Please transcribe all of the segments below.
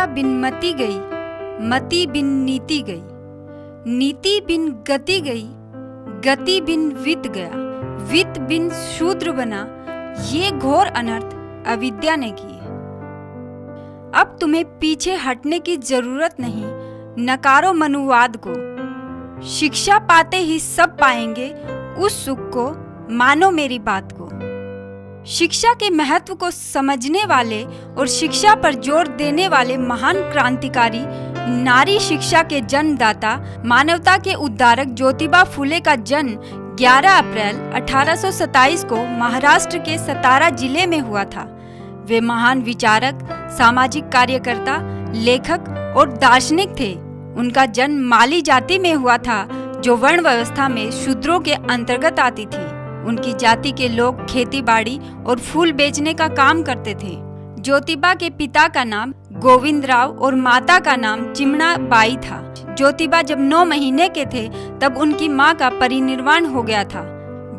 शिक्षा बिन मति गई, मति बिन नीति गई, नीति बिन गति गई, गति बिन वित्त गया, वित्त बिन शूद्र बना। ये घोर अनर्थ अविद्या ने किए। अब तुम्हें पीछे हटने की जरूरत नहीं, नकारो मनुवाद को। शिक्षा पाते ही सब पाएंगे उस सुख को, मानो मेरी बात को। शिक्षा के महत्व को समझने वाले और शिक्षा पर जोर देने वाले महान क्रांतिकारी, नारी शिक्षा के जन्मदाता, मानवता के उद्धारक ज्योतिबा फुले का जन्म 11 अप्रैल 1827 को महाराष्ट्र के सतारा जिले में हुआ था। वे महान विचारक, सामाजिक कार्यकर्ता, लेखक और दार्शनिक थे। उनका जन्म माली जाति में हुआ था, जो वर्ण व्यवस्था में शूद्रों के अंतर्गत आती थी। उनकी जाति के लोग खेती बाड़ी और फूल बेचने का काम करते थे। ज्योतिबा के पिता का नाम गोविंदराव और माता का नाम चिमणा बाई था। ज्योतिबा जब 9 महीने के थे तब उनकी मां का परिनिर्वाण हो गया था।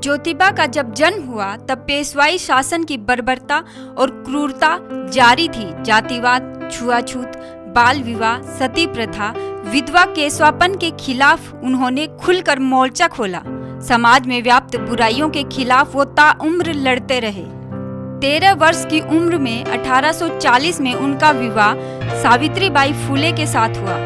ज्योतिबा का जब जन्म हुआ तब पेशवाई शासन की बर्बरता और क्रूरता जारी थी। जातिवाद, छुआछूत, बाल विवाह, सती प्रथा, विधवा केशवापन के खिलाफ उन्होंने खुलकर मोर्चा खोला। समाज में व्याप्त बुराइयों के खिलाफ वो ताउम्र लड़ते रहे। 13 वर्ष की उम्र में 1840 में उनका विवाह सावित्रीबाई फुले के साथ हुआ।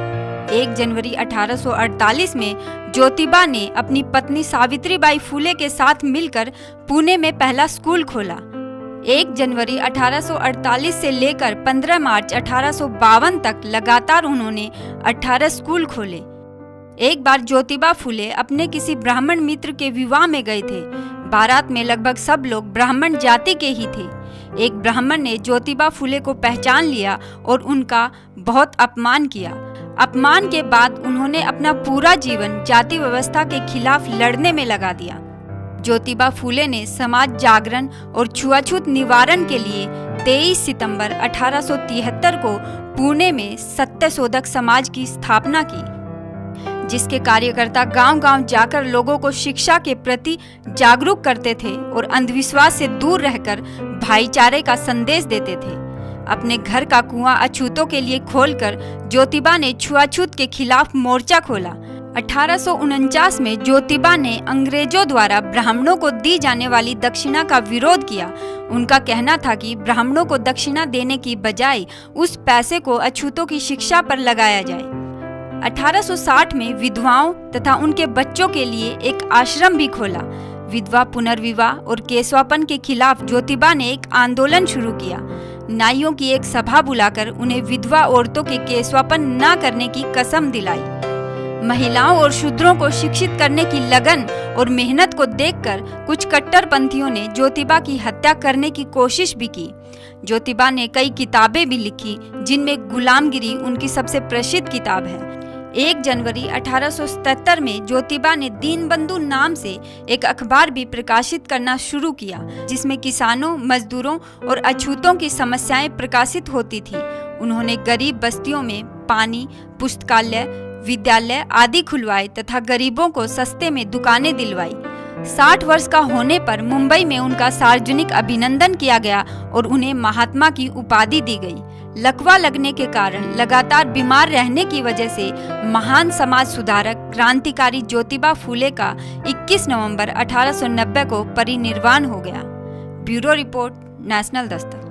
1 जनवरी 1848 में ज्योतिबा ने अपनी पत्नी सावित्रीबाई फुले के साथ मिलकर पुणे में पहला स्कूल खोला। 1 जनवरी 1848 से लेकर 15 मार्च 1852 तक लगातार उन्होंने 18 स्कूल खोले। एक बार ज्योतिबा फुले अपने किसी ब्राह्मण मित्र के विवाह में गए थे। बारात में लगभग सब लोग ब्राह्मण जाति के ही थे। एक ब्राह्मण ने ज्योतिबा फुले को पहचान लिया और उनका बहुत अपमान किया। अपमान के बाद उन्होंने अपना पूरा जीवन जाति व्यवस्था के खिलाफ लड़ने में लगा दिया। ज्योतिबा फुले ने समाज जागरण और छुआछूत निवारण के लिए 23 सितंबर 1873 को पुणे में सत्यशोधक समाज की स्थापना की, जिसके कार्यकर्ता गांव-गांव जाकर लोगों को शिक्षा के प्रति जागरूक करते थे और अंधविश्वास से दूर रहकर भाईचारे का संदेश देते थे। अपने घर का कुआं अछूतों के लिए खोलकर ज्योतिबा ने छुआछूत के खिलाफ मोर्चा खोला। 1849 में ज्योतिबा ने अंग्रेजों द्वारा ब्राह्मणों को दी जाने वाली दक्षिणा का विरोध किया। उनका कहना था कि ब्राह्मणों को दक्षिणा देने की बजाय उस पैसे को अछूतों की शिक्षा पर लगाया जाए। 1860 में विधवाओं तथा उनके बच्चों के लिए एक आश्रम भी खोला। विधवा पुनर्विवाह और केशवापन के खिलाफ ज्योतिबा ने एक आंदोलन शुरू किया। नाइयों की एक सभा बुलाकर उन्हें विधवा औरतों के केशवापन न करने की कसम दिलाई। महिलाओं और शूद्रों को शिक्षित करने की लगन और मेहनत को देखकर कुछ कट्टरपंथियों ने ज्योतिबा की हत्या करने की कोशिश भी की। ज्योतिबा ने कई किताबें भी लिखी, जिनमें गुलामगिरी उनकी सबसे प्रसिद्ध किताब है। 1 जनवरी 1877 में ज्योतिबा ने दीनबंधु नाम से एक अखबार भी प्रकाशित करना शुरू किया, जिसमें किसानों, मजदूरों और अछूतों की समस्याएं प्रकाशित होती थी। उन्होंने गरीब बस्तियों में पानी, पुस्तकालय, विद्यालय आदि खुलवाए तथा गरीबों को सस्ते में दुकानें दिलवाई। 60 वर्ष का होने पर मुंबई में उनका सार्वजनिक अभिनंदन किया गया और उन्हें महात्मा की उपाधि दी गई। लकवा लगने के कारण लगातार बीमार रहने की वजह से महान समाज सुधारक क्रांतिकारी ज्योतिबा फुले का 21 नवंबर 1890 को परिनिर्वाण हो गया। Bureau report, national Dastak.